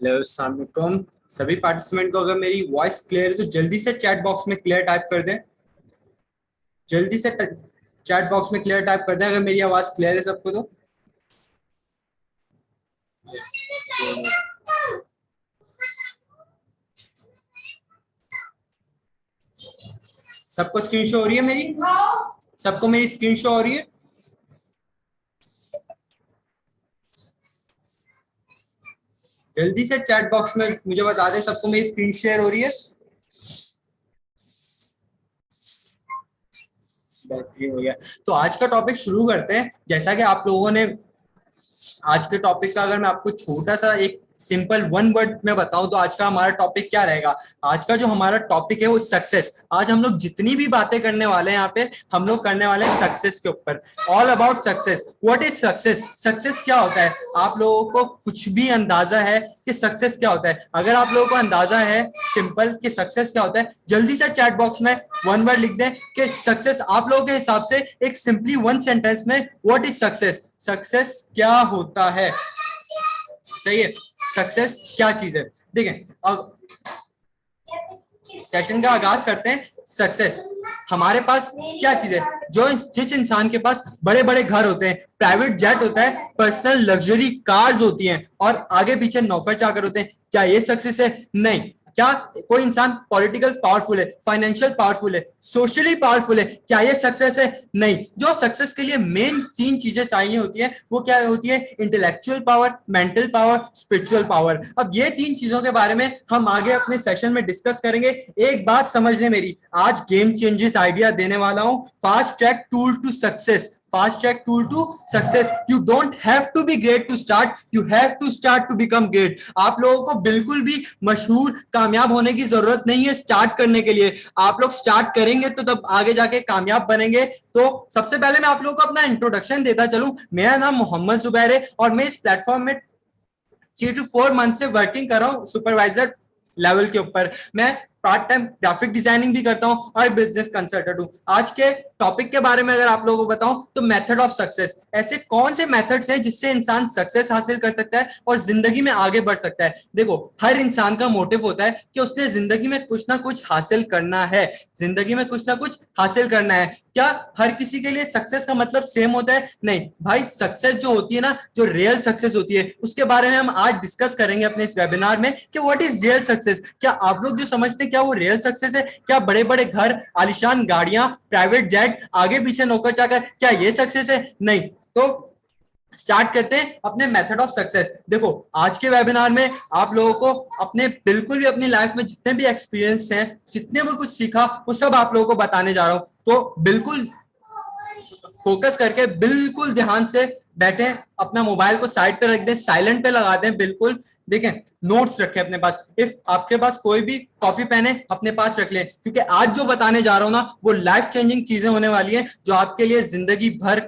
Hello, अस्सलाम वालेकुम। सभी पार्टिसिपेंट को अगर मेरी वॉइस क्लियर है तो जल्दी से चैट बॉक्स में क्लियर टाइप कर दें। जल्दी से चैट बॉक्स में क्लियर टाइप कर दें अगर मेरी आवाज क्लियर है सबको तो। सबको स्क्रीन शो हो रही है मेरी? सबको मेरी स्क्रीन शो हो रही है? जल्दी से चैट बॉक्स में मुझे बता दें सबको मेरी स्क्रीन शेयर हो रही है? बेहतरीन हो गया। तो आज का टॉपिक शुरू करते हैं। जैसा कि आप लोगों ने आज के टॉपिक का अगर मैं आपको छोटा सा एक सिंपल वन वर्ड में बताऊं तो आज का हमारा टॉपिक क्या रहेगा। आज का जो हमारा टॉपिक है वो सक्सेस। आज हम लोग जितनी भी बातें करने वाले हैं यहाँ पे हम लोग करने वाले हैं सक्सेस के ऊपर। All about success. What is success? Success क्या होता है? आप लोगों को कुछ भी अंदाजा है कि सक्सेस क्या होता है? अगर आप लोगों को अंदाजा है सिंपल कि सक्सेस क्या होता है, जल्दी से चैट बॉक्स में वन वर्ड लिख दें कि सक्सेस आप लोगों के हिसाब से एक सिंपली वन सेंटेंस में व्हाट इज सक्सेस। सक्सेस क्या होता है? सही है। सक्सेस क्या चीज है? देखें अब सेशन का आगाज करते हैं। सक्सेस हमारे पास क्या चीज है? जो जिस इंसान के पास बड़े बड़े घर होते हैं, प्राइवेट जेट होता है, पर्सनल लग्जरी कार्स होती हैं और आगे पीछे नौकर चाकर होते हैं, क्या ये सक्सेस है? नहीं। क्या कोई इंसान पॉलिटिकल पावरफुल है, फाइनेंशियल पावरफुल है, सोशली पावरफुल है, क्या ये सक्सेस है? नहीं। जो सक्सेस के लिए मेन 3 चीजें चाहिए होती है वो क्या होती है? Intellectual power, mental power, spiritual power. अब ये 3 चीजों के बारे में हम आगे अपने सेशन में डिस्कस करेंगे। एक बात समझ लें मेरी, आज गेम चेंजेस आइडिया देने वाला हूं। Fast track tool to success. fast track tool to success. You don't have to be great to start, you have to start to become great. आप लोगों को बिल्कुल भी मशहूर कामयाब होने की जरूरत नहीं है स्टार्ट करने के लिए। आप लोग स्टार्ट करेंगे तो तब आगे जाके कामयाब बनेंगे। तो सबसे पहले मैं आप लोगों को अपना इंट्रोडक्शन देता चलूं। मेरा नाम मोहम्मद जुबैर है और मैं इस प्लेटफॉर्म में 3 to 4 मंथ से वर्किंग कर रहा हूँ सुपरवाइजर लेवल के ऊपर। मैं पार्ट टाइम ग्राफिक डिजाइनिंग भी करता हूं और बिजनेस कंसल्टेंट हूं। आज के टॉपिक के बारे में अगर आप लोगों को बताऊं तो मेथड ऑफ सक्सेस। ऐसे कौन से मेथड्स हैं जिससे इंसान सक्सेस हासिल कर सकता है और जिंदगी में आगे बढ़ सकता है। देखो हर इंसान का मोटिव होता है कि उसने जिंदगी में कुछ ना कुछ हासिल करना है। जिंदगी में कुछ ना कुछ हासिल करना है। क्या हर किसी के लिए सक्सेस का मतलब सेम होता है? नहीं भाई। सक्सेस जो होती है ना, जो रियल सक्सेस होती है उसके बारे में हम आज डिस्कस करेंगे अपने इस वेबिनार में कि व्हाट इज रियल सक्सेस। क्या आप लोग जो समझते हैं क्या वो रियल सक्सेस है? क्या बड़े बड़े घर, आलिशान गाड़ियां, प्राइवेट जेट, आगे पीछे नौकर चाकर, क्या ये सक्सेस है? नहीं। तो स्टार्ट करते हैं अपने मेथड ऑफ सक्सेस। देखो आज के वेबिनार में आप लोगों को अपने बिल्कुल भी अपनी लाइफ में जितने भी एक्सपीरियंस हैं, जितने भी कुछ सीखा वो सब आप लोगों को बताने जा रहा हूं। तो बिल्कुल फोकस करके बिल्कुल ध्यान से बैठे, अपना मोबाइल को साइड पे रख दें, साइलेंट पे लगा दें बिल्कुल। देखें नोट्स रखें अपने पास। इफ आपके पास कोई भी कॉपी पेन है अपने पास रख लें, क्योंकि आज जो बताने जा रहा हूं ना वो लाइफ चेंजिंग चीजें होने वाली हैं जो आपके लिए जिंदगी भर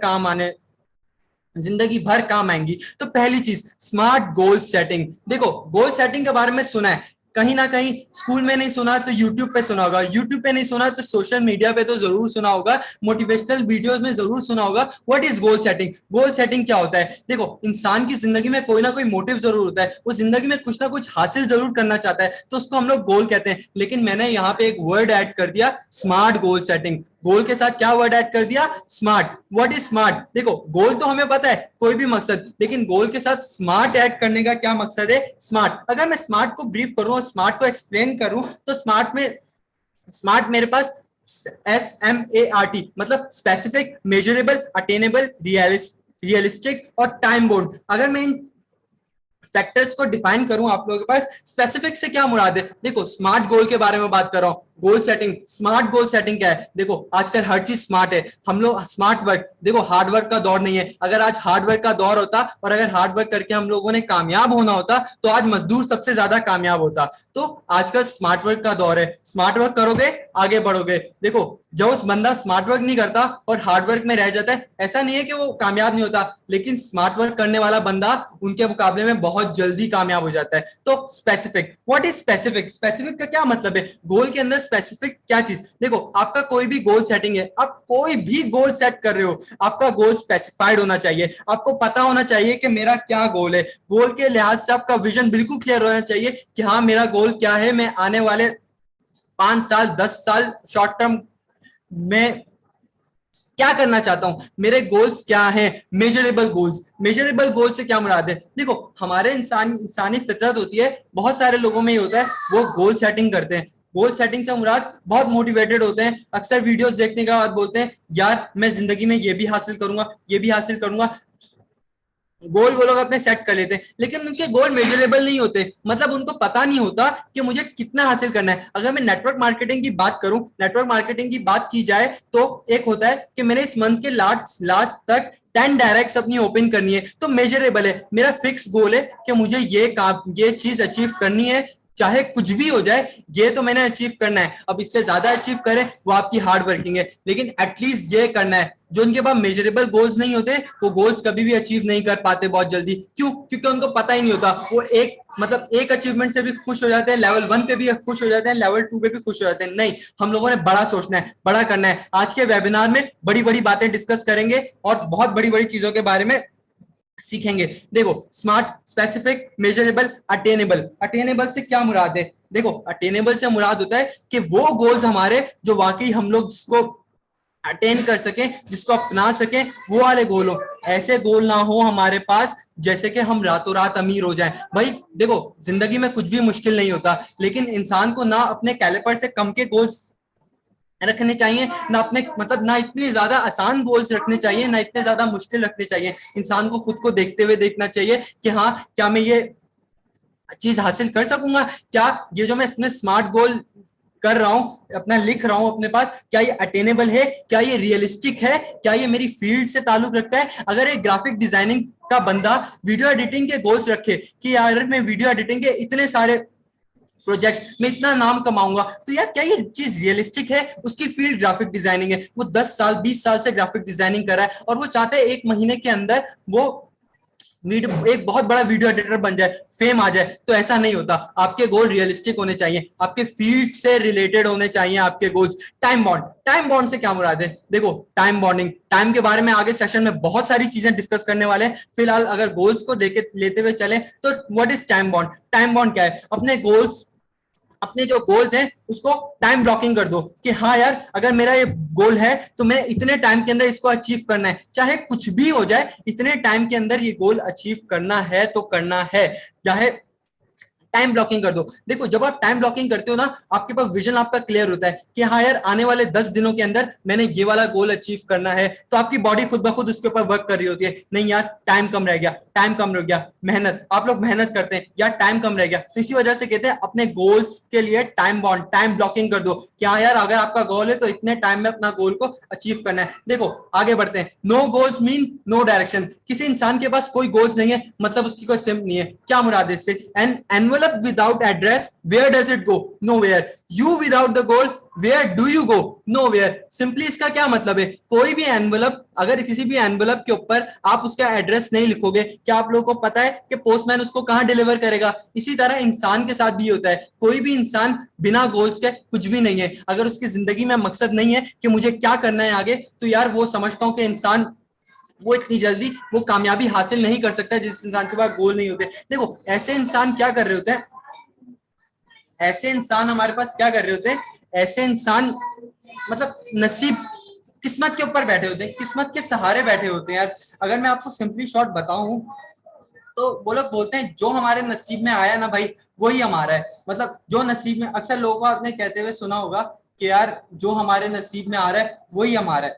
काम आएंगी। तो पहली चीज स्मार्ट गोल सेटिंग। देखो गोल सेटिंग के बारे में सुना है कहीं ना कहीं, स्कूल में नहीं सुना तो यूट्यूब पे सुना होगा, यूट्यूब पे नहीं सुना तो सोशल मीडिया पे तो जरूर सुना होगा, मोटिवेशनल वीडियोस में जरूर सुना होगा। What is goal setting? Goal setting क्या होता है? देखो इंसान की जिंदगी में कोई ना कोई मोटिव जरूर होता है, वो जिंदगी में कुछ ना कुछ हासिल जरूर करना चाहता है, तो उसको हम लोग गोल कहते हैं। लेकिन मैंने यहाँ पे एक वर्ड ऐड कर दिया, स्मार्ट गोल सेटिंग। गोल के साथ क्या वर्ड ऐड कर दिया? स्मार्ट। What is smart? देखो गोल तो हमें पता है कोई भी मकसद, लेकिन गोल के साथ स्मार्ट ऐड करने का क्या मकसद है? स्मार्ट। अगर मैं स्मार्ट को ब्रीफ करूं और स्मार्ट को एक्सप्लेन करूं तो स्मार्ट मेरे पास SMART मतलब स्पेसिफिक, मेजरेबल, अटेनेबल, रियलिस्टिक और टाइम बाउंड। अगर मैं इन फैक्टर्स को डिफाइन करूं आप लोगों के पास, स्पेसिफिक से क्या मुराद है? देखो स्मार्ट गोल के बारे में बात कर रहा हूं। Goal setting, smart goal setting क्या है? देखो आजकल हर चीज स्मार्ट है। हम लोग स्मार्ट वर्क, देखो हार्ड वर्क का दौर नहीं है। अगर आज हार्ड वर्क का दौर होता और अगर हार्ड वर्क करके हम लोगों ने कामयाब होना होता तो आज मजदूर सबसे ज्यादा कामयाब होता। तो आजकल स्मार्ट वर्क का दौर है। स्मार्ट वर्क करोगे आगे बढ़ोगे। देखो जो उस बंदा स्मार्ट वर्क नहीं करता और हार्ड वर्क में रह जाता है, ऐसा नहीं है कि वो कामयाब नहीं होता, लेकिन स्मार्ट वर्क करने वाला बंदा उनके मुकाबले में बहुत जल्दी कामयाब हो जाता है। तो specific, what is specific? Specific का क्या मतलब है? गोल के अंदर स्पेसिफिक क्या चीज, देखो आपका कोई भी गोल सेटिंग है, आप कोई भी गोल सेट कर रहे हो, आपका गोल स्पेसिफाइड होना चाहिए, आपको पता होना चाहिए कि मेरा क्या गोल है। गोल के लिहाज से आपका विजन बिल्कुल क्लियर होना चाहिए कि हाँ मेरा गोल क्या है, मैं आने वाले 5 साल 10 साल शॉर्ट टर्म में क्या करना चाहता हूं, मेरे गोल्स क्या हैं, मेजरेबल गोल्स। मेजरेबल गोल से क्या मुराद है, देखो हमारे इंसानी फितरत होती है, बहुत सारे लोगों में ही होता है, वो गोल सेटिंग करते हैं। गोल सेटिंग से मुराद बहुत मोटिवेटेड होते हैं, अक्सर वीडियोस देखने के बाद बोलते हैं यार मैं जिंदगी में ये भी हासिल करूंगा, ये भी हासिल करूंगा, गोल वो लोग अपने सेट कर लेते हैं, लेकिन उनके गोल मेजरेबल नहीं होते, मतलब उनको पता नहीं होता कि मुझे कितना हासिल करना है। अगर मैं नेटवर्क मार्केटिंग की बात करूं, नेटवर्क मार्केटिंग की बात की जाए तो एक होता है कि मैंने इस मंथ के लास्ट तक 10 डायरेक्ट्स अपनी ओपन करनी है, तो मेजरेबल है, मेरा फिक्स गोल है कि मुझे ये चीज अचीव करनी है, चाहे कुछ भी हो जाए, ये तो मैंने अचीव करना है। अब इससे ज्यादा अचीव करें वो आपकी हार्ड वर्किंग है, लेकिन एटलीस्ट ये करना है। जो उनके पास मेजरेबल गोल्स नहीं होते वो गोल्स कभी भी अचीव नहीं कर पाते बहुत जल्दी। क्यों? क्योंकि उनको पता ही नहीं होता, वो एक अचीवमेंट से भी खुश हो जाते हैं, लेवल 1 पे भी खुश हो जाते हैं, लेवल 2 पे भी खुश हो जाते हैं। नहीं, हम लोगों ने बड़ा सोचना है, बड़ा करना है। आज के वेबिनार में बड़ी बड़ी बातें डिस्कस करेंगे और बहुत बड़ी बड़ी चीजों के बारे में सीखेंगे। देखो smart, specific, measurable, attainable. Attainable से क्या मुराद है, देखो अटेनेबल से मुराद होता है कि वो गोल्स हमारे जो वाकई हम लोग जिसको अटेन कर सके, जिसको अपना सके, वो वाले गोल हो। ऐसे गोल ना हो हमारे पास जैसे कि हम रातों रात अमीर हो जाएं। भाई देखो जिंदगी में कुछ भी मुश्किल नहीं होता, लेकिन इंसान को ना अपने कैलिपर से कम के गोल्स रखने चाहिए, ना अपने मतलब ना इतनी ज्यादा आसान गोल्स रखने चाहिए, ना इतने ज्यादा मुश्किल रखने चाहिए। इंसान को खुद को देखते हुए देखना चाहिए कि हाँ क्या मैं ये चीज हासिल कर सकूंगा, क्या ये जो मैं इसमें स्मार्ट गोल कर रहा हूं, अपना लिख रहा हूं अपने पास, क्या ये अटेनेबल है, क्या ये रियलिस्टिक है, क्या ये मेरी फील्ड से ताल्लुक रखता है। अगर एक ग्राफिक डिजाइनिंग का बंदा वीडियो एडिटिंग के गोल्स रखे कि यार मैं वीडियो एडिटिंग के इतने सारे प्रोजेक्ट्स में इतना नाम कमाऊंगा, तो यार क्या ये चीज रियलिस्टिक है। उसकी फील्ड ग्राफिक डिजाइनिंग है, वो 10 साल 20 साल से ग्राफिक डिजाइनिंग कर रहा है और वो चाहते हैं 1 महीने के अंदर वो एक बहुत बड़ा वीडियो एडिटर बन जाए, फेम आ जाए। तो ऐसा नहीं होता, आपके गोल रियलिस्टिक होने चाहिए, आपके फील्ड से रिलेटेड होने चाहिए आपके goals. Time bound, time bound से क्या मुराद है, देखो टाइम बॉन्डिंग, टाइम के बारे में आगे सेशन में बहुत सारी चीजें डिस्कस करने वाले हैं। फिलहाल अगर गोल्स को लेते हुए चले तो what is time bound. Time bound क्या है, अपने गोल्स, अपने जो गोल्स हैं उसको टाइम ब्लॉकिंग कर दो कि हाँ यार अगर मेरा ये गोल है तो मैं इतने टाइम के अंदर इसको अचीव करना है, चाहे कुछ भी हो जाए, इतने टाइम के अंदर ये गोल अचीव करना है तो करना है, चाहे टाइम ब्लॉकिंग कर दो। देखो जब आप टाइम ब्लॉकिंग करते हो ना, आपके पास विजन आपका क्लियर होता है कि हाँ यार आने वाले 10 दिनों के अंदर मैंने ये वाला गोल अचीव करना है, तो आपकी बॉडी खुद ब खुद उसके ऊपर वर्क कर रही होती है। नहीं यार टाइम कम रह गया, टाइम कम रह गया, मेहनत, आप लोग मेहनत करते हैं यार टाइम कम रह गया, तो इसी वजह से कहते हैं अपने गोल्स के लिए टाइम बॉन्ड, टाइम ब्लॉकिंग कर दो कि हाँ यार अगर आपका गोल है तो इतने टाइम में अपना गोल को अचीव करना है। देखो आगे बढ़ते हैं। No goals mean no direction. किसी इंसान के पास कोई गोल्स नहीं है मतलब उसकी कोई सिम नहीं है। क्या मुराद है इससे, an envelope without address where does it go, nowhere. You without the goal where do you go, nowhere. Simply इसका क्या मतलब है, कोई भी एनवेलप, अगर किसी भी एनवेलप के ऊपर आप उसका एड्रेस नहीं लिखोगे, क्या आप लोगों को पता है कि पोस्टमैन उसको कहां डिलीवर करेगा। इसी तरह इंसान के साथ भी होता है, कोई भी इंसान बिना गोल्स के कुछ भी नहीं है। अगर उसकी जिंदगी में मकसद नहीं है कि मुझे क्या करना है आगे, तो यार वो समझता हूं कि इंसान वो इतनी जल्दी वो कामयाबी हासिल नहीं कर सकता जिस इंसान के पास गोल नहीं होते। देखो ऐसे इंसान क्या कर रहे होते हैं, ऐसे इंसान हमारे पास क्या कर रहे होते हैं, ऐसे इंसान मतलब नसीब, किस्मत के ऊपर बैठे होते हैं, किस्मत के सहारे बैठे होते हैं यार। अगर मैं आपको सिंपली शॉर्ट बताऊं तो वो लोग बोलते हैं जो हमारे नसीब में आया ना भाई वही हमारा है। मतलब जो नसीब में, अक्सर लोगों को आपने कहते हुए सुना होगा कि यार जो हमारे नसीब में आ रहा है वही हमारा है,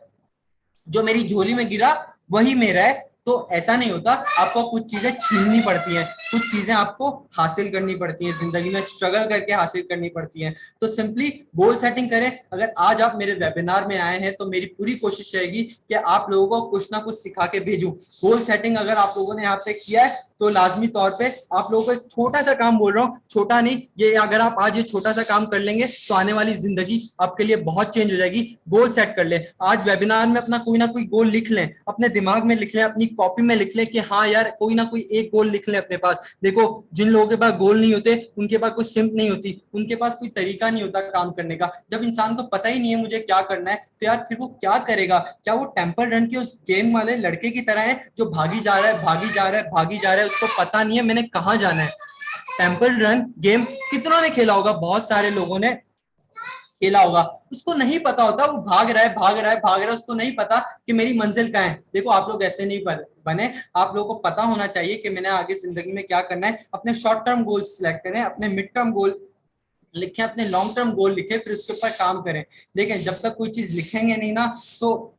जो मेरी झोली में गिरा वही मेरा है। तो ऐसा नहीं होता, आपको कुछ चीजें छीननी पड़ती हैं, कुछ चीजें आपको हासिल करनी पड़ती हैं, जिंदगी में स्ट्रगल करके हासिल करनी पड़ती हैं। तो सिंपली गोल सेटिंग करें। अगर आज आप मेरे वेबिनार में आए हैं तो मेरी पूरी कोशिश रहेगी कि आप लोगों को कुछ ना कुछ सिखा के भेजूं। गोल सेटिंग अगर आप लोगों ने यहाँ पे किया है तो लाजमी तौर पे आप लोगों को एक छोटा सा काम बोल रहा हूँ, छोटा नहीं, ये अगर आप आज ये छोटा सा काम कर लेंगे तो आने वाली जिंदगी आपके लिए बहुत चेंज हो जाएगी। गोल सेट कर ले, आज वेबिनार में अपना कोई ना कोई गोल लिख लें, अपने दिमाग में लिख लें, अपनी कॉपी में लिख लें कि हाँ यार कोई ना कोई एक गोल लिख लें अपने पास पास। देखो जिन लोगों के पास गोल नहीं होते उनके पास कोई सिम्प नहीं होती, उनके पास कोई तरीका नहीं होता काम करने का। जब इंसान को पता ही नहीं है मुझे क्या करना है तो यार फिर वो क्या करेगा? क्या वो टेम्पल रन के उस गेम वाले लड़के की तरह है जो भागी जा रहा है भागी जा रहा है भागी जा रहा है, उसको पता नहीं है मैंने कहाँ जाना है। टेम्पल रन गेम कितनों ने खेला होगा, बहुत सारे लोगों ने खेला होगा, उसको नहीं पता होता वो भाग रहा है भाग रहा है भाग रहा है, उसको नहीं पता कि मेरी मंजिल कहाँ है। देखो आप लोग ऐसे नहीं बने, आप लोगों को पता होना चाहिए कि मैंने आगे जिंदगी में क्या करना है। अपने शॉर्ट टर्म गोल सिलेक्ट करें, अपने मिड टर्म गोल लिखें, अपने लॉन्ग टर्म गोल लिखें, फिर उसके ऊपर काम करें। देखें जब तक कोई चीज लिखेंगे नहीं ना तो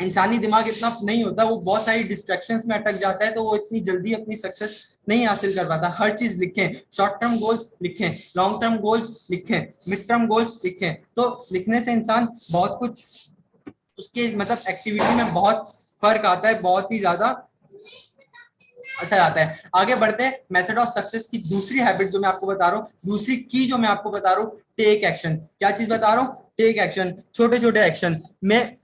इंसानी दिमाग इतना नहीं होता, वो बहुत सारी डिस्ट्रैक्शंस में अटक जाता है, तो वो इतनी जल्दी अपनी सक्सेस नहीं हासिल कर पाता। हर चीज लिखें, शॉर्ट टर्म गोल्स लिखें, लॉन्ग टर्म गोल्स लिखें, मिड टर्म गोल्स लिखें। तो लिखने से इंसान बहुत कुछ उसके मतलब एक्टिविटी में बहुत फर्क आता है, बहुत ही ज्यादा असर आता है। आगे बढ़ते हैं, मेथड ऑफ सक्सेस की दूसरी हैबिट जो मैं आपको बता रहा हूँ, दूसरी की जो मैं आपको बता रहा हूँ, टेक एक्शन। क्या चीज बता रहा हूँ? टेक एक्शन, छोटे छोटे एक्शन। मैं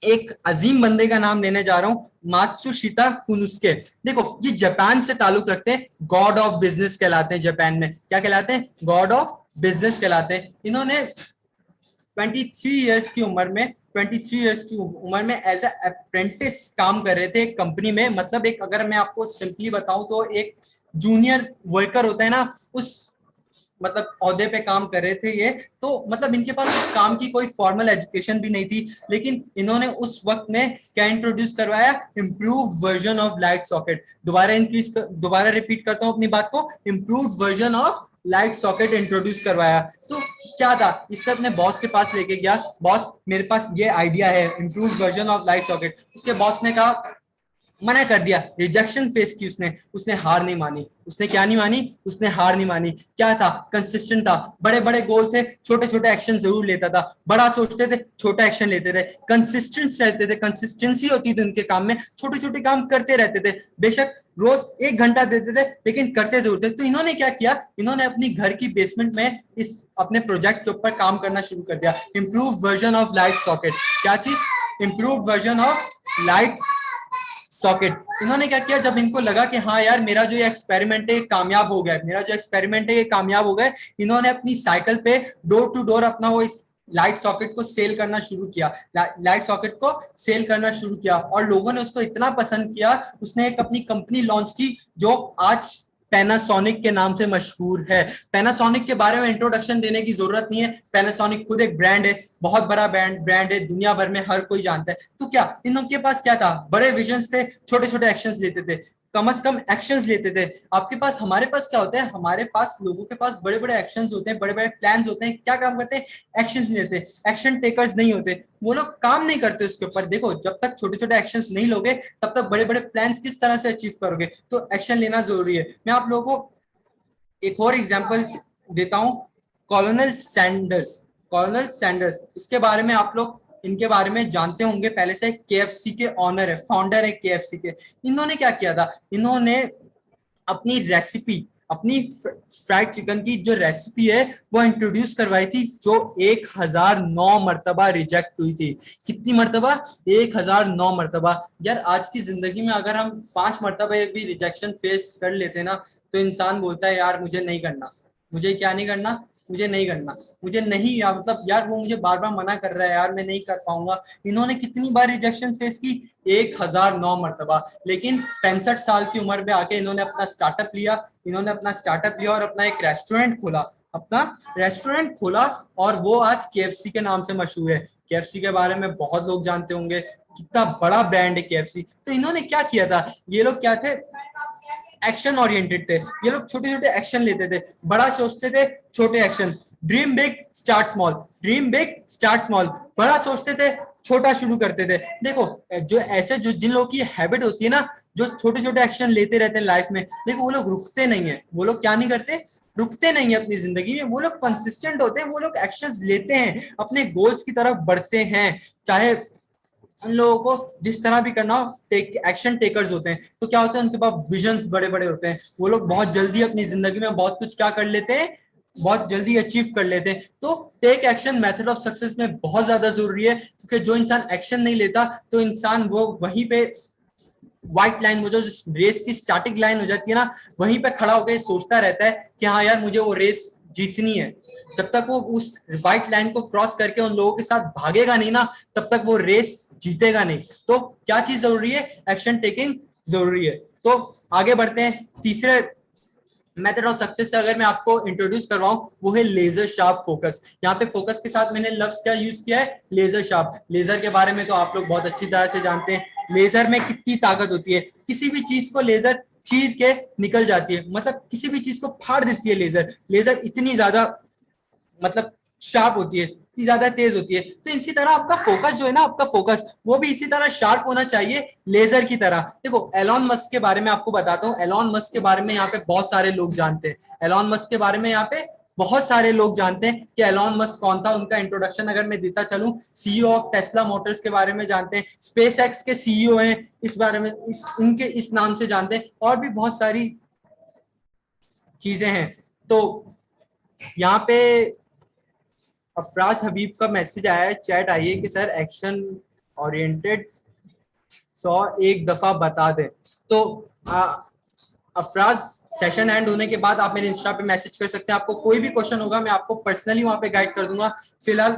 एक अजीम बंदे का नाम लेने जा रहा हूँ, मात्सुशिता कुनुस्के। देखो ये जापान से ताल्लुक रखते हैं, गॉड ऑफ बिजनेस कहलाते हैं जापान में। क्या कहलाते हैं? गॉड ऑफ बिजनेस कहलाते हैं। इन्होंने 23 इयर्स की उम्र में 23 इयर्स की उम्र में एज अप्रेंटिस काम कर रहे थे एक कंपनी में। मतलब एक, अगर मैं आपको सिंपली बताऊं तो एक जूनियर वर्कर होता है ना, उस मतलब औहदे पे काम कर रहे थे ये। तो मतलब इनके पास उस काम की कोई फॉर्मल एजुकेशन भी नहीं थी, लेकिन इन्होंने उस वक्त में क्या इंट्रोड्यूस करवाया? Improved version of light socket. दोबारा रिपीट करता हूँ अपनी बात को, improved version of light socket introduce करवाया। तो क्या था, इसने अपने बॉस के पास लेके गया, बॉस मेरे पास ये आइडिया है improved version of light socket. उसके बॉस ने कहा, मना कर दिया, रिजेक्शन फेस की उसने। उसने हार नहीं मानी। उसने क्या नहीं मानी? उसने हार नहीं मानी। क्या था? कंसिस्टेंट था। बड़े बड़े गोल थे, छोटे छोटे एक्शन जरूर लेता था। बड़ा सोचते थे, छोटा एक्शन लेते थे। कंसिस्टेंट रहते थे, कंसिस्टेंसी होती थी उनके काम में, छोटे छोटे काम करते रहते थे। बेशक रोज 1 घंटा देते थे लेकिन करते जरूर थे। तो इन्होंने क्या किया, इन्होंने अपनी घर की बेसमेंट में इस अपने प्रोजेक्ट के ऊपर काम करना शुरू कर दिया, improve version of light socket. क्या चीज? Improve version of light socket. इन्होंने क्या किया, जब इनको लगा कि हाँ यार मेरा जो ये एक्सपेरिमेंट है कामयाब हो गया, मेरा जो एक्सपेरिमेंट है ये कामयाब हो गया, इन्होंने अपनी साइकिल पे डोर टू डोर अपना वो लाइट सॉकेट को सेल करना शुरू किया। लाइट सॉकेट को सेल करना शुरू किया और लोगों ने उसको इतना पसंद किया, उसने एक अपनी कंपनी लॉन्च की जो आज पैनासोनिक के नाम से मशहूर है। पैनासोनिक के बारे में इंट्रोडक्शन देने की जरूरत नहीं है, पैनासोनिक खुद एक ब्रांड है, बहुत बड़ा ब्रांड है, दुनिया भर में हर कोई जानता है। तो क्या इन लोगों के पास क्या था? बड़े विजन्स थे, छोटे छोटे एक्शंस लेते थे, कम से कम एक्शंस लेते थे। आपके पास, हमारे पास क्या होता है? हमारे पास लोगों के पास बड़े बड़े एक्शंस होते हैं, बड़े बड़े प्लान्स होते हैं, क्या काम करते हैं? एक्शंस लेते हैं। एक्शन टेकर्स नहीं होते, वो लोग काम नहीं करते उसके ऊपर। देखो जब तक छोटे छोटे एक्शंस नहीं लोगे तब तक बड़े बड़े प्लान्स किस तरह से अचीव करोगे? तो एक्शन लेना जरूरी है। मैं आप लोगों को एक और एग्जांपल देता हूं, कॉलोनल सैंडर्स। कॉलोनल सैंडर्स, इसके बारे में आप लोग इनके बारे में जानते होंगे पहले से। केएफसी के ऑनर है, फाउंडर है केएफसी के। इन्होंने क्या किया था, इन्होंने अपनी रेसिपी, अपनी फ्राइड चिकन की जो रेसिपी है वो इंट्रोड्यूस करवाई थी, जो 1009 मरतबा रिजेक्ट हुई थी। कितनी मरतबा? 1009 मरतबा। यार आज की जिंदगी में अगर हम 5 मरतबा भी रिजेक्शन फेस कर लेते ना तो इंसान बोलता है यार मुझे नहीं करना, मुझे क्या नहीं करना, मुझे नहीं करना, मुझे नहीं, या मतलब यार वो मुझे बार बार मना कर रहा है, यार मैं नहीं कर पाऊंगा। इन्होंने कितनी बार रिजेक्शन फेस की? 1009 मरतबा। लेकिन 65 साल की उम्र में आके इन्होंने अपना स्टार्टअप लिया, इन्होंने अपना स्टार्टअप लिया और अपना एक रेस्टोरेंट खोला, अपना रेस्टोरेंट खोला। और वो आज केएफसी के नाम से मशहूर है। केएफसी के बारे में बहुत लोग जानते होंगे, कितना बड़ा ब्रांड है केएफसी। तो इन्होंने क्या किया था, ये लोग क्या थे? एक्शन ओरिएंटेड थे। ये लोग छोटे छोटे एक्शन लेते थे, बड़ा सोचते थे, छोटे action. Dream big start small, dream big start small. बड़ा सोचते थे, छोटा शुरू करते थे। देखो जो ऐसे जो जिन लोगों की हैबिट होती है ना, जो छोटे छोटे एक्शन लेते रहते हैं लाइफ में, देखो वो लोग रुकते नहीं है। वो लोग क्या नहीं करते? रुकते नहीं है अपनी जिंदगी में। वो लोग कंसिस्टेंट होते हैं, वो लोग एक्शंस लेते हैं, अपने गोल्स की तरफ बढ़ते हैं। चाहे उन लोगों को जिस तरह भी करना हो, एक्शन टेकर्स होते हैं। तो क्या होता है, उनके पास विजन्स बड़े बड़े होते हैं। वो लोग बहुत जल्दी अपनी जिंदगी में बहुत कुछ क्या कर लेते हैं, बहुत जल्दी अचीव कर लेते हैं। तो take action method of success में बहुत ज्यादा जरूरी है, क्योंकि जो इंसान एक्शन नहीं लेता तो इंसान वो वहीं पे व्हाइट लाइन, वो जो रेस की स्टार्टिंग लाइन हो जाती है ना, वहीं पे खड़ा होकर सोचता रहता है कि हाँ यार मुझे वो रेस जीतनी है। जब तक वो उस व्हाइट लाइन को क्रॉस करके उन लोगों के साथ भागेगा नहीं ना, तब तक वो रेस जीतेगा नहीं। तो क्या चीज जरूरी है? एक्शन टेकिंग जरूरी है। तो आगे बढ़ते हैं। तीसरे मेथड ऑफ सक्सेस से अगर मैं आपको इंट्रोड्यूस करवाऊं, वो है लेजर शार्प फोकस। यहाँ पे फोकस के साथ मैंने लफ्ज क्या यूज किया है? Laser sharp. लेजर के बारे में तो आप लोग बहुत अच्छी तरह से जानते हैं। लेजर में कितनी ताकत होती है, किसी भी चीज को लेजर चीर के निकल जाती है, मतलब किसी भी चीज को फाड़ देती है लेजर। लेजर इतनी ज्यादा मतलब शार्प होती है, इतनी ज्यादा तेज होती है। तो इसी तरह आपका फोकस जो है ना, आपका फोकस वो भी इसी तरह शार्प होना चाहिए लेजर की तरह। देखो एलॉन मस्क के बारे में आपको बताता हूँ। एलॉन मस्क के बारे में यहाँ पे बहुत सारे लोग जानते हैं। एलॉन मस्क के बारे में यहाँ पे बहुत सारे लोग जानते हैं कि एलॉन मस्क कौन था। उनका इंट्रोडक्शन अगर मैं देता चलूं, सीईओ ऑफ टेस्ला मोटर्स के बारे में जानते हैं, स्पेस एक्स के सीईओ हैं, इस बारे में इनके इस नाम से जानते हैं, और भी बहुत सारी चीजें हैं। तो यहाँ पे अफराज हबीब का मैसेज आया है, चैट आई है कि सर एक्शन ओरिएंटेड 100 एक दफा बता दें। तो अफराज सेशन एंड होने के बाद आप मेरे इंस्टा पे मैसेज कर सकते हैं। आपको कोई भी क्वेश्चन होगा मैं आपको पर्सनली वहां पे गाइड कर दूंगा। फिलहाल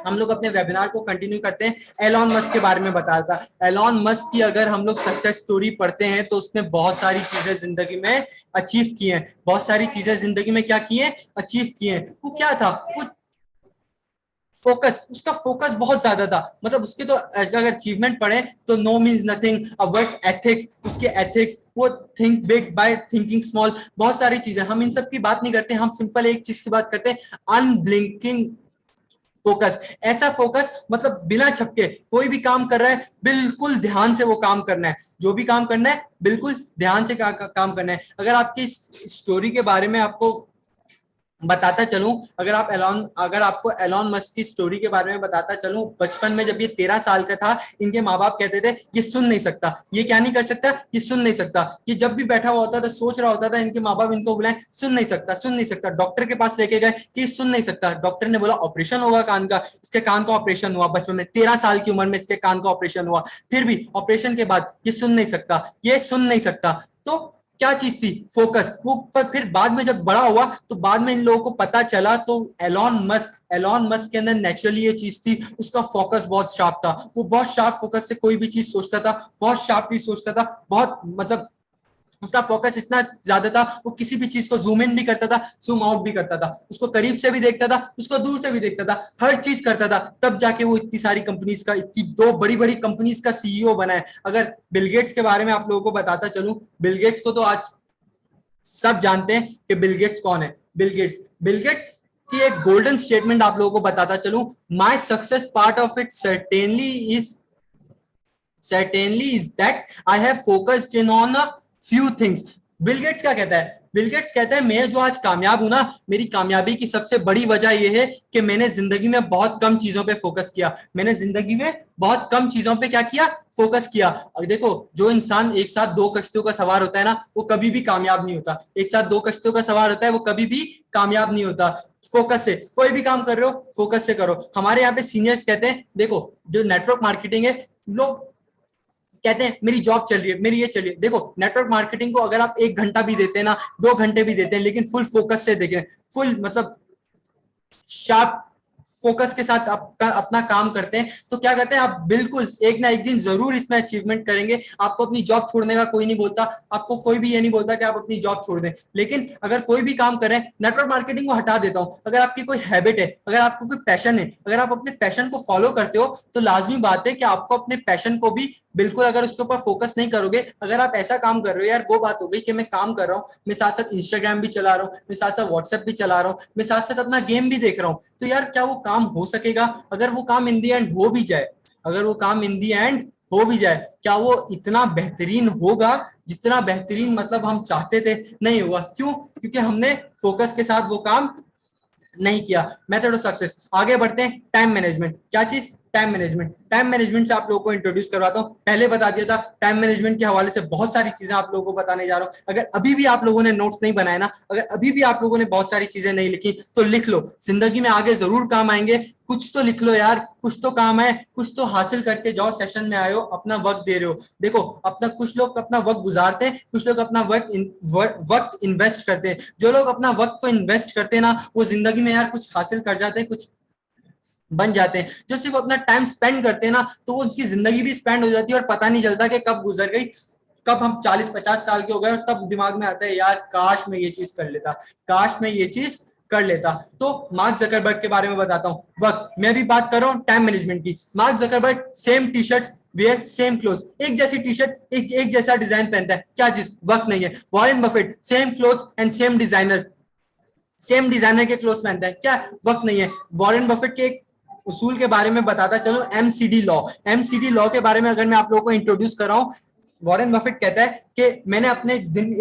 हम लोग अपने वेबिनार को कंटिन्यू करते हैं। एलॉन मस्क के बारे में बताया था। एलॉन मस्क की अगर हम लोग सक्सेस स्टोरी पढ़ते हैं तो उसने बहुत सारी चीजें जिंदगी में अचीव की हैं। बहुत सारी चीजें जिंदगी में क्या की है? अचीव की हैं। वो क्या था? वो फोकस, उसका फोकस बहुत ज्यादा था। मतलब उसके तो अगर अचीवमेंट पढ़े तो no means nothing, work ethics, उसके एथिक्स, वो think big by thinking small, बहुत सारी चीजें। हम इन सब की बात नहीं करते, हम सिंपल एक चीज की बात करते हैं, अनब्लिंकिंग फोकस। ऐसा फोकस मतलब बिना छपके कोई भी काम कर रहा है बिल्कुल ध्यान से वो काम करना है। जो भी काम करना है बिल्कुल ध्यान से काम करना है। अगर आपकी स्टोरी के बारे में आपको बताता चलूं, अगर आपको एलॉन मस्क की स्टोरी के बारे में बताता चलूं, बचपन में जब ये 13 साल का था, इनके माँ बाप कहते थे ये सुन नहीं सकता, ये क्या नहीं कर सकता, ये सुन नहीं सकता। ये जब भी बैठा हुआ होता था, सोच रहा होता था, इनके माँ बाप इनको बुलाए, सुन नहीं सकता, सुन नहीं सकता। डॉक्टर के पास लेके गए कि सुन नहीं सकता। डॉक्टर ने बोला ऑपरेशन होगा कान का। इसके कान का ऑपरेशन हुआ बचपन में, 13 साल की उम्र में इसके कान का ऑपरेशन हुआ। फिर भी ऑपरेशन के बाद ये सुन नहीं सकता, ये सुन नहीं सकता। तो क्या चीज थी? फोकस। वो पर फिर बाद में जब बड़ा हुआ तो बाद में इन लोगों को पता चला, तो एलॉन मस्क के अंदर नेचुरली ये चीज थी, उसका फोकस बहुत शार्प था। वो बहुत शार्प फोकस से कोई भी चीज सोचता था, बहुत शार्पली सोचता था, बहुत मतलब उसका फोकस इतना ज्यादा था, वो किसी भी चीज को जूम इन भी करता था, जूम आउट भी करता था, उसको करीब से भी देखता था, उसको दूर से भी देखता था, हर चीज करता था। तब जाके वो इतनी सारी कंपनीज का, इतनी दो बड़ी बड़ी कंपनीज का सीईओ बना है। अगर बिल गेट्स के बारे में आप लोगों को बताता चलूं, बिल गेट्स को तो आज सब जानते हैं कि बिल गेट्स कौन है। बिल गेट्स की एक गोल्डन स्टेटमेंट आप लोगों को बताता चलूं, my success part of it certainly is that I have focused in on a few things। Bill Gates क्या कहता है? बिल गेट्स कहता है मैं जो आज कामयाब हूं ना, मेरी कामयाबी की सबसे बड़ी वजह यह है कि मैंने जिंदगी में बहुत कम चीजों पे फोकस किया। मैंने जिंदगी में बहुत कम चीजों पे क्या किया? फोकस किया। अब देखो, जो इंसान एक साथ दो कश्तियों का सवार होता है ना, वो कभी भी कामयाब नहीं होता। एक साथ दो कश्तियों का सवार होता है, वो कभी भी कामयाब नहीं होता। फोकस से कोई भी काम कर रहे हो, फोकस से करो। हमारे यहाँ पे सीनियर्स कहते हैं, देखो जो नेटवर्क मार्केटिंग है, लोग कहते हैं मेरी जॉब चल रही है, मेरी ये चल रही है। देखो नेटवर्क मार्केटिंग को अगर आप 1 घंटा भी देते हैं ना, 2 घंटे भी देते हैं, लेकिन फुल फोकस से देखें, फुल मतलब शार्प फोकस के साथ अपना काम करते हैं, तो क्या करते हैं आप, बिल्कुल एक ना एक दिन जरूर इसमें अचीवमेंट करेंगे। आपको अपनी जॉब छोड़ने का कोई नहीं बोलता, आपको कोई भी ये नहीं बोलता कि आप अपनी जॉब छोड़ दें। लेकिन अगर कोई भी काम करें, नेटवर्क मार्केटिंग को हटा देता हूं, अगर आपकी कोई हैबिट है, अगर आपको कोई पैशन है, अगर आप अपने पैशन को फॉलो करते हो, तो लाजमी बात है कि आपको अपने पैशन को भी बिल्कुल, अगर उसके ऊपर फोकस नहीं करोगे, अगर आप ऐसा काम कर रहे हो, यार वो बात हो गई कि मैं काम कर रहा हूँ, मैं साथ साथ इंस्टाग्राम भी चला रहा हूँ, मैं साथ साथ व्हाट्सएप भी चला रहा हूँ, मैं साथ साथ अपना गेम भी देख रहा हूँ, तो यार क्या वो काम हो सकेगा? अगर वो काम इन दी एंड हो भी जाए, अगर वो काम इन दी एंड हो भी जाए, क्या वो इतना बेहतरीन होगा जितना बेहतरीन मतलब हम चाहते थे? नहीं होगा। क्यों? क्योंकि हमने फोकस के साथ वो काम नहीं किया। मेथड ऑफ सक्सेस, आगे बढ़ते हैं। टाइम मैनेजमेंट, क्या चीज? Time management. टाइम मैनेजमेंट से आप लोगों को इंट्रोड्यूस करवाता हूँ। पहले बता दिया था, टाइम मैनेजमेंट के हवाले से बहुत सारी चीजें आप लोगों को बताने जा रहा हूँ। अगर अभी भी आप लोगों ने नोट्स नहीं बनाए ना, अगर अभी भी आप लोगों ने बहुत सारी चीजें नहीं लिखी तो लिख लो, जिंदगी में आगे जरूर काम आएंगे। कुछ तो लिख लो यार, कुछ तो काम है, कुछ तो हासिल करके जाओ। सेशन में आए हो, अपना वक्त दे रहे हो। देखो अपना, कुछ लोग अपना वक्त गुजारते हैं, कुछ लोग अपना वक्त इन्वेस्ट करते हैं। जो लोग अपना वक्त को इन्वेस्ट करते हैं ना, वो जिंदगी में यार कुछ हासिल कर जाते हैं, कुछ बन जाते हैं। जो सिर्फ अपना टाइम स्पेंड करते हैं ना, तो वो उनकी जिंदगी भी स्पेंड हो जाती है और पता नहीं चलता कि कब गुजर गई, कब हम 40-50 साल के हो गए, और तब दिमाग में आता है यार काश मैं ये चीज कर लेता, काश मैं ये चीज कर लेता। तो मार्क जकरबर्ग के बारे में बताता हूँ। वक्त, मैं भी बात कर रहा हूँ टाइम मैनेजमेंट की। Mark Zuckerberg same T shirt wear same cloth, एक जैसी टी शर्ट, एक जैसा डिजाइन पहनता है। क्या चीज? वक्त नहीं है। Warren Buffett same cloth and same designer के क्लोथ पहनता है। क्या? वक्त नहीं है। वॉरेन बफेट के एक उसूल के बारे में बताता चलो, एमसीडी लॉ। एमसीडी लॉ के बारे में अगर मैं आप लोगों को इंट्रोड्यूस कर रहा हूँ, वॉरेन बफेट कहता है कि मैंने अपने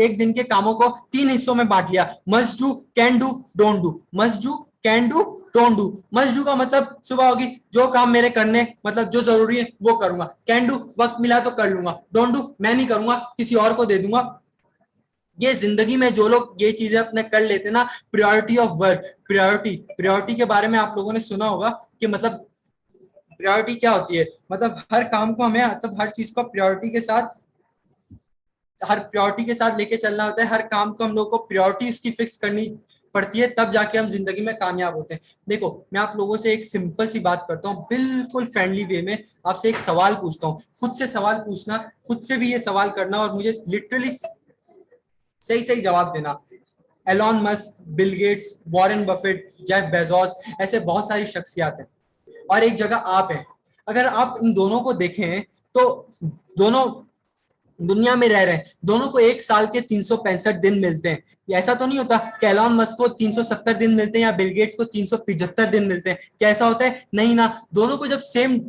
एक दिन के कामों को 3 हिस्सों में बांट लिया, must do, can do, don't do. Must do, can do, don't do. Must do का मतलब सुबह होगी, जो काम मेरे करने, मतलब जो जरूरी है वो करूंगा। कैन डू, वक्त मिला तो कर लूंगा। डोंट डू, मैं नहीं करूंगा, किसी और को दे दूंगा। ये जिंदगी में जो लोग ये चीजें अपने कर लेते ना, प्रायोरिटी ऑफ वर्क, प्रायोरिटी के बारे में आप लोगों ने सुना होगा कि मतलब प्रायोरिटी क्या होती है। मतलब हर काम को हमें, मतलब हर चीज को प्रायोरिटी के साथ, हर प्रायोरिटी के साथ लेके चलना होता है। हर काम को हम लोग को प्रायोरिटी उसकी फिक्स करनी पड़ती है, तब जाके हम जिंदगी में कामयाब होते हैं। देखो मैं आप लोगों से एक सिंपल सी बात करता हूँ, बिल्कुल फ्रेंडली वे में आपसे एक सवाल पूछता हूँ। खुद से सवाल पूछना, खुद से भी ये सवाल करना, और मुझे लिटरली सही सही जवाब देना। Elon Musk, Bill Gates, Warren Buffett, Jeff Bezos, ऐसे बहुत सारी शख्सियत हैं, और एक जगह आप हैं। अगर आप इन दोनों को देखें तो दोनों दुनिया में रह रहे हैं, दोनों को एक साल के 365 दिन मिलते हैं। ऐसा तो नहीं होता कि एलॉन मस्क को 370 दिन मिलते हैं या बिल गेट्स को 375 दिन मिलते हैं। कैसा होता है? नहीं ना। दोनों को जब सेम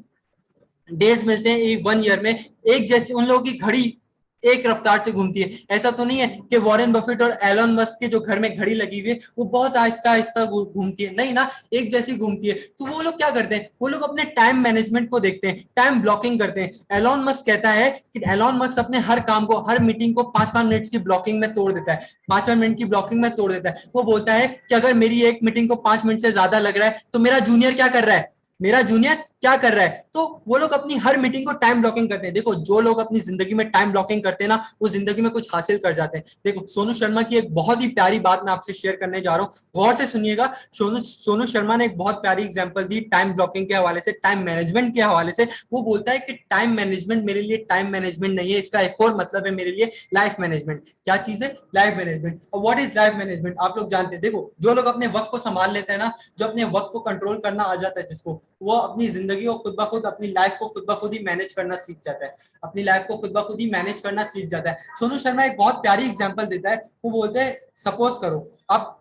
डेज मिलते हैं एक 1 ईयर में, एक जैसे उन लोगों की घड़ी एक रफ्तार से घूमती है। ऐसा तो नहीं है कि वॉरेन बफेट और एलन मस्क के जो घर में घड़ी लगी हुई है वो बहुत आहिस्ता आहिस्ता घूमती है। नहीं ना, एक जैसी घूमती है। तो वो लोग क्या करते हैं? वो लोग अपने टाइम मैनेजमेंट को देखते हैं, टाइम ब्लॉकिंग करते हैं। एलॉन मस्क कहता है कि एलॉन मस्क अपने हर काम को, हर मीटिंग को 5-5 मिनट की ब्लॉकिंग में तोड़ देता है, 5-5 मिनट की ब्लॉकिंग में तोड़ देता है। वो बोलता है कि अगर मेरी एक मीटिंग को 5 मिनट से ज्यादा लग रहा है तो मेरा जूनियर क्या कर रहा है, मेरा जूनियर क्या कर रहा है। तो वो लोग अपनी हर मीटिंग को टाइम ब्लॉकिंग करते हैं। देखो जो लोग अपनी जिंदगी में टाइम ब्लॉकिंग करते हैं ना, वो जिंदगी में कुछ हासिल कर जाते हैं। देखो सोनू शर्मा की एक बहुत ही प्यारी बात मैं आपसे शेयर करने जा रहा हूँ, गौर से सुनिएगा। सोनू शर्मा ने एक बहुत प्यारी एग्जांपल दी टाइम ब्लॉकिंग के हवाले से, टाइम मैनेजमेंट के हवाले से। वो बोलता है कि टाइम मैनेजमेंट मेरे लिए टाइम मैनेजमेंट नहीं है, इसका एक और मतलब है मेरे लिए लाइफ मैनेजमेंट। क्या चीज है? Life management. और व्हाट इज लाइफ मैनेजमेंट आप लोग जानते हैं। देखो जो लोग अपने वक्त को संभाल लेते हैं ना, जो अपने वक्त को कंट्रोल करना आ जाता है जिसको, वो अपनी जिंदगी को खुद ब खुद, अपनी लाइफ को खुद ब खुद ही मैनेज करना सीख जाता है। अपनी लाइफ को खुद ब खुद ही मैनेज करना सीख जाता है। सोनू शर्मा एक बहुत प्यारी एग्जांपल देता है। वो बोलते हैं सपोज करो आप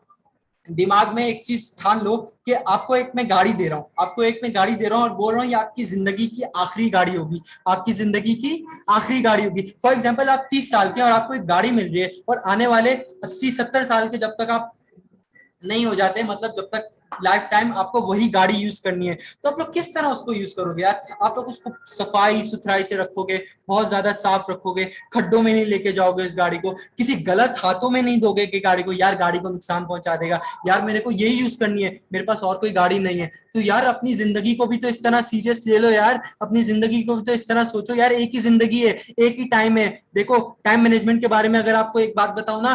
दिमाग में एक चीज ठान लो कि आपको एक मैं गाड़ी दे रहा हूँ, आपको एक मैं गाड़ी दे रहा हूँ और बोल रहा हूँ ये आपकी जिंदगी की आखिरी गाड़ी होगी, आपकी जिंदगी की आखिरी गाड़ी होगी। फॉर एग्जाम्पल आप 30 साल के और आपको एक गाड़ी मिल रही है, और आने वाले 80-70 साल के जब तक आप नहीं हो जाते, मतलब जब तक लाइफ टाइम आपको वही गाड़ी यूज करनी है, तो आप लोग किस तरह उसको यूज करोगे यार? आप लोग उसको सफाई सुथराई से रखोगे, बहुत ज्यादा साफ रखोगे, खड्डों में नहीं लेके जाओगे इस गाड़ी को, किसी गलत हाथों में नहीं दोगे कि गाड़ी को, यार गाड़ी को नुकसान पहुंचा देगा, यार मेरे को यही यूज करनी है, मेरे पास और कोई गाड़ी नहीं है। तो यार अपनी जिंदगी को भी तो इस तरह सीरियस ले लो यार, अपनी जिंदगी को भी तो इस तरह सोचो यार। एक ही जिंदगी है, एक ही टाइम है। देखो टाइम मैनेजमेंट के बारे में अगर आपको एक बात बताऊं ना,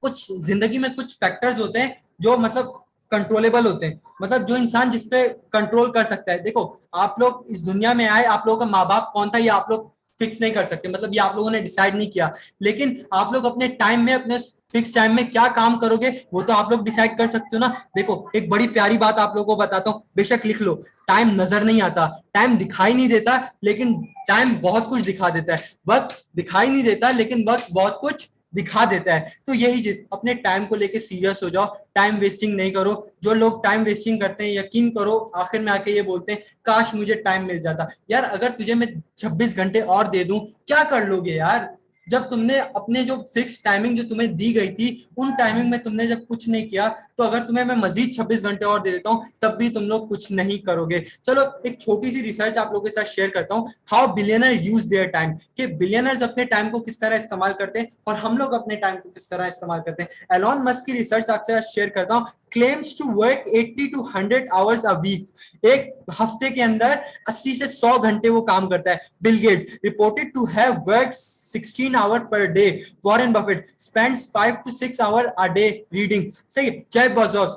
कुछ जिंदगी में कुछ फैक्टर्स होते हैं जो मतलब कंट्रोलेबल होते हैं, मतलब जो इंसान जिसपे कंट्रोल कर सकता है। देखो आप लोग इस दुनिया में आए, आप लोगों का माँ बाप कौन था ये आप लोग फिक्स नहीं कर सकते, मतलब ये आप लोगों ने डिसाइड नहीं किया। लेकिन आप लोग अपने टाइम में, अपने फिक्स टाइम में क्या काम करोगे वो तो आप लोग डिसाइड कर सकते हो ना। देखो एक बड़ी प्यारी बात आप लोगों को बताता हूँ, बेशक लिख लो। टाइम नजर नहीं आता, टाइम दिखाई नहीं देता, लेकिन टाइम बहुत कुछ दिखा देता है। वक्त दिखाई नहीं देता लेकिन वक्त बहुत कुछ दिखा देता है। तो यही चीज, अपने टाइम को लेके सीरियस हो जाओ, टाइम वेस्टिंग नहीं करो। जो लोग टाइम वेस्टिंग करते हैं, यकीन करो आखिर में आके ये बोलते हैं काश मुझे टाइम मिल जाता। यार अगर तुझे मैं 26 घंटे और दे दूं क्या कर लोगे यार? जब तुमने अपने जो फिक्स टाइमिंग जो तुम्हें दी गई थी उन टाइमिंग में तुमने जब कुछ नहीं किया, तो अगर तुम्हें मैं मजीद 26 घंटे और दे देता हूँ तब भी तुम लोग कुछ नहीं करोगे। चलो एक छोटी सी रिसर्च आप लोगों के साथ शेयर करता हूँ, how billionaire use their time, कि बिलियनर्स अपने टाइम को किस तरह इस्तेमाल करते हैं और हम लोग अपने टाइम को किस तरह इस्तेमाल करते हैं। एलॉन मस्क की रिसर्च आपसे शेयर करता हूँ, claims to work 80 to 100 hours a week, एक हफ्ते के अंदर 80 से 100 घंटे वो काम करता है। Bill Gates reported to have worked 16 hour per day, Warren Buffett spends 5 to 6 hour a day reading, सही है, Jeff Bezos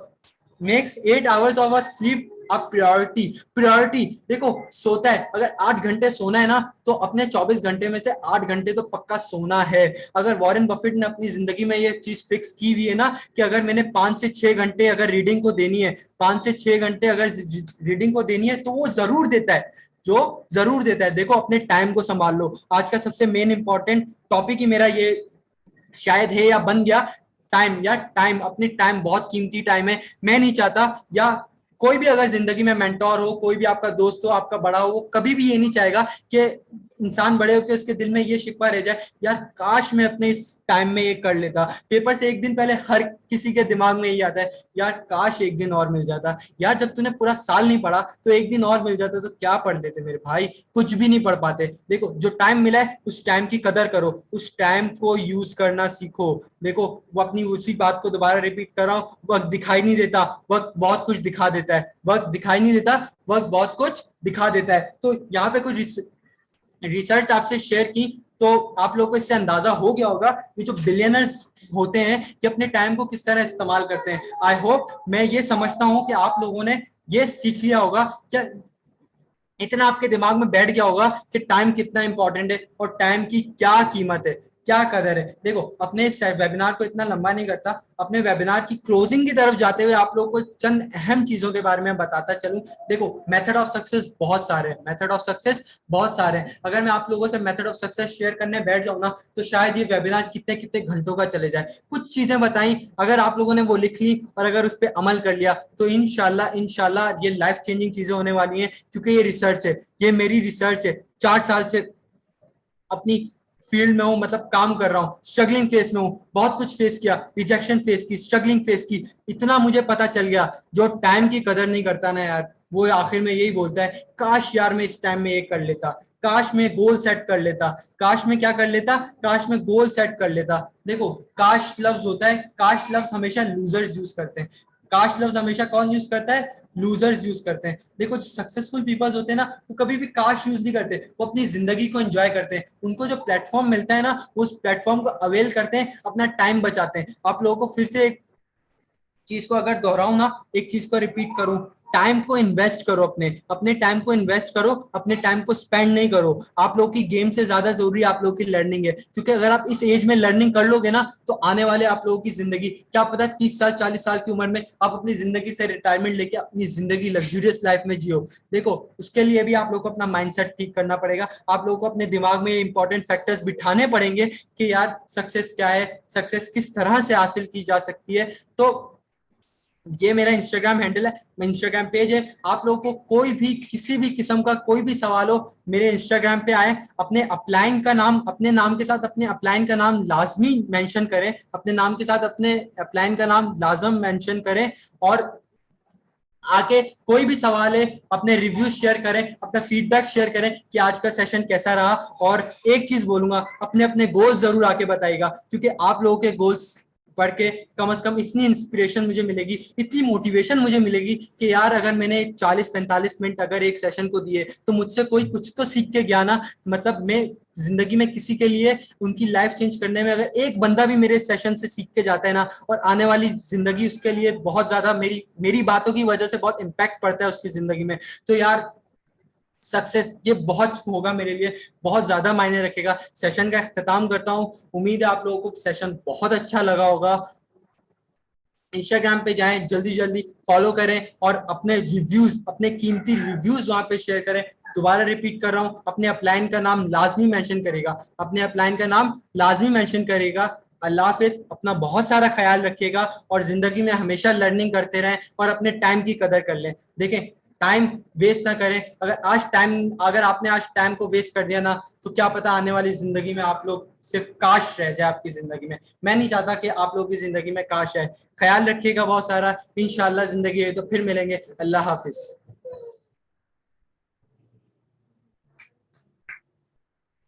makes 8 hours of a sleep a priority. Priority देखो, सोता है, अगर 8 घंटे सोना है ना तो अपने 24 घंटे में से 8 घंटे तो पक्का सोना है। अगर वॉरेन बफेट ने अपनी जिंदगी में ये चीज फिक्स की हुई है ना कि अगर मैंने 5 से 6 घंटे अगर रीडिंग को देनी है, 5 से 6 घंटे अगर रीडिंग को देनी है, तो वो जरूर देता है, जो जरूर देता है। देखो अपने टाइम को संभाल लो। आज का सबसे मेन इंपॉर्टेंट टॉपिक ही मेरा ये शायद है या बन गया, टाइम। या टाइम, अपनी टाइम बहुत कीमती टाइम है। मैं नहीं चाहता, या कोई भी अगर जिंदगी में मेंटोर हो, कोई भी आपका दोस्त हो, आपका बड़ा हो, वो कभी भी ये नहीं चाहेगा कि इंसान बड़े होकर उसके दिल में ये शिकवा रह जाए, यार काश मैं अपने इस टाइम में ये कर लेता। पेपर से एक दिन पहले हर किसी के दिमाग में यही आता है, यार काश एक दिन और मिल जाता। यार जब तूने पूरा साल नहीं पढ़ा तो एक दिन और मिल जाता तो क्या पढ़ लेते मेरे भाई, कुछ भी नहीं पढ़ पाते। देखो जो टाइम मिला है उस टाइम की कदर करो, उस टाइम को यूज करना सीखो। देखो वो अपनी उसी बात को दोबारा रिपीट कर रहा हूँ, वक्त दिखाई नहीं देता, वक्त बहुत कुछ दिखा देता है। वक्त दिखाई नहीं देता, वक्त बहुत कुछ दिखा देता है। तो यहाँ पे कुछ रिसर्च आपसे शेयर की, तो आप लोगों को इससे अंदाजा हो गया होगा कि जो बिलियनर्स होते हैं कि अपने टाइम को किस तरह इस्तेमाल करते हैं। आई होप, मैं ये समझता हूँ कि आप लोगों ने ये सीख लिया होगा, क्या इतना आपके दिमाग में बैठ गया होगा कि टाइम कितना इंपॉर्टेंट है और टाइम की क्या कीमत है, क्या कदर है। देखो अपने इस वेबिनार को इतना लंबा नहीं करता, अपने वेबिनार की क्लोजिंग की तरफ जाते हुए आप लोगों को चंद अहम चीजों के बारे में बताता चलूं। देखो मेथड ऑफ सक्सेस बहुत सारे हैं, मेथड ऑफ सक्सेस बहुत सारे हैं। अगर मैं आप लोगों से मेथड ऑफ सक्सेस शेयर करने बैठ जाऊं ना तो शायद ये वेबिनार कितने कितने घंटों का चले जाए। कुछ चीजें बताई, अगर आप लोगों ने वो लिख ली और अगर उस पर अमल कर लिया तो इंशाल्लाह इंशाल्लाह ये लाइफ चेंजिंग चीजें होने वाली हैं। क्योंकि ये रिसर्च है, ये मेरी रिसर्च है। 4 साल से अपनी फील्ड में हूँ, मतलब काम कर रहा हूँ, स्ट्रगलिंग फेस में हूँ, बहुत कुछ फेस किया, रिजेक्शन फेस की, स्ट्रगलिंग फेस की। इतना मुझे पता चल गया, जो टाइम की कदर नहीं करता ना यार, वो आखिर में यही बोलता है, काश यार मैं इस टाइम में ये कर लेता, काश मैं गोल सेट कर लेता, काश मैं क्या कर लेता, काश मैं गोल सेट कर लेता। देखो काश लफ्ज होता है, काश लफ्ज हमेशा लूजर्स यूज करते हैं। काश लफ्ज हमेशा कौन यूज करता है, लूजर्स यूज करते हैं। देखो जो सक्सेसफुल पीपल्स होते हैं ना, वो कभी भी काश यूज नहीं करते, वो अपनी जिंदगी को एंजॉय करते हैं। उनको जो प्लेटफॉर्म मिलता है ना, उस प्लेटफॉर्म को अवेल करते हैं, अपना टाइम बचाते हैं। आप लोगों को फिर से एक चीज को अगर दोहराऊं ना, एक चीज को रिपीट करूं, टाइम को इन्वेस्ट करो, अपने अपने टाइम को इन्वेस्ट करो, अपने टाइम को स्पेंड नहीं करो। आप लोग की गेम से ज्यादा जरूरी आप लोगों की लर्निंग है, क्योंकि अगर आप इस एज में लर्निंग कर लोगे ना तो आने वाले आप लोगों की जिंदगी, क्या पता 30 साल 40 साल की उम्र में आप अपनी जिंदगी से रिटायरमेंट लेके अपनी जिंदगी लग्जूरियस लाइफ में जियो। देखो उसके लिए भी आप लोग को अपना माइंडसेट ठीक करना पड़ेगा। आप लोगों को अपने दिमाग में इंपॉर्टेंट फैक्टर्स बिठाने पड़ेंगे कि यार सक्सेस क्या है, सक्सेस किस तरह से हासिल की जा सकती है। तो ये मेरा इंस्टाग्राम हैंडल है, इंस्टाग्राम पेज है। आप लोगों को कोई भी किसी भी किस्म का कोई भी सवाल हो, मेरे इंस्टाग्राम पे आए, अपने अपलाइन का नाम, अपने नाम के साथ अपने अपलाइन का नाम लाजमी मेंशन करें, अपने नाम के साथ अपने अपलाइन का नाम लाजमी मेंशन करें, और आके कोई भी सवाल है अपने रिव्यू शेयर करें, अपना फीडबैक शेयर करें कि आज का सेशन कैसा रहा। और एक चीज बोलूंगा, अपने अपने गोल्स जरूर आके बताइएगा, क्योंकि आप लोगों के गोल्स पढ़ के कम से कम इतनी इंस्पिरेशन मुझे मिलेगी, इतनी मोटिवेशन मुझे मिलेगी कि यार अगर मैंने 40-45 मिनट अगर एक सेशन को दिए तो मुझसे कोई कुछ तो सीख के गया ना। मतलब मैं जिंदगी में किसी के लिए उनकी लाइफ चेंज करने में अगर एक बंदा भी मेरे सेशन से सीख के जाता है ना, और आने वाली जिंदगी उसके लिए बहुत ज्यादा मेरी मेरी बातों की वजह से बहुत इम्पैक्ट पड़ता है उसकी जिंदगी में, तो यार सक्सेस ये बहुत होगा मेरे लिए, बहुत ज्यादा मायने रखेगा। सेशन का अख्ताम करता हूँ, उम्मीद है आप लोगों को सेशन बहुत अच्छा लगा होगा। इंस्टाग्राम पे जाएं, जल्दी जल्दी फॉलो करें और अपने रिव्यूज, अपने कीमती रिव्यूज वहां पे शेयर करें। दोबारा रिपीट कर रहा हूं, अपने अपलाइन का नाम लाजमी मेंशन करेगा, अपने अपलाइन का नाम लाजमी मेंशन करेगा। अल्लाह हाफिज, अपना बहुत सारा ख्याल रखिएगा और जिंदगी में हमेशा लर्निंग करते रहें और अपने टाइम की कदर कर लें। देखें टाइम वेस्ट ना करें। अगर आपने आज टाइम को वेस्ट कर दिया ना, तो क्या पता आने वाली जिंदगी में आप लोग सिर्फ काश रह जाए आपकी जिंदगी में। मैं नहीं चाहता कि आप लोगों की जिंदगी में काश है। ख्याल रखिएगा बहुत सारा। इंशाल्लाह जिंदगी है तो फिर मिलेंगे। अल्लाह हाफिज।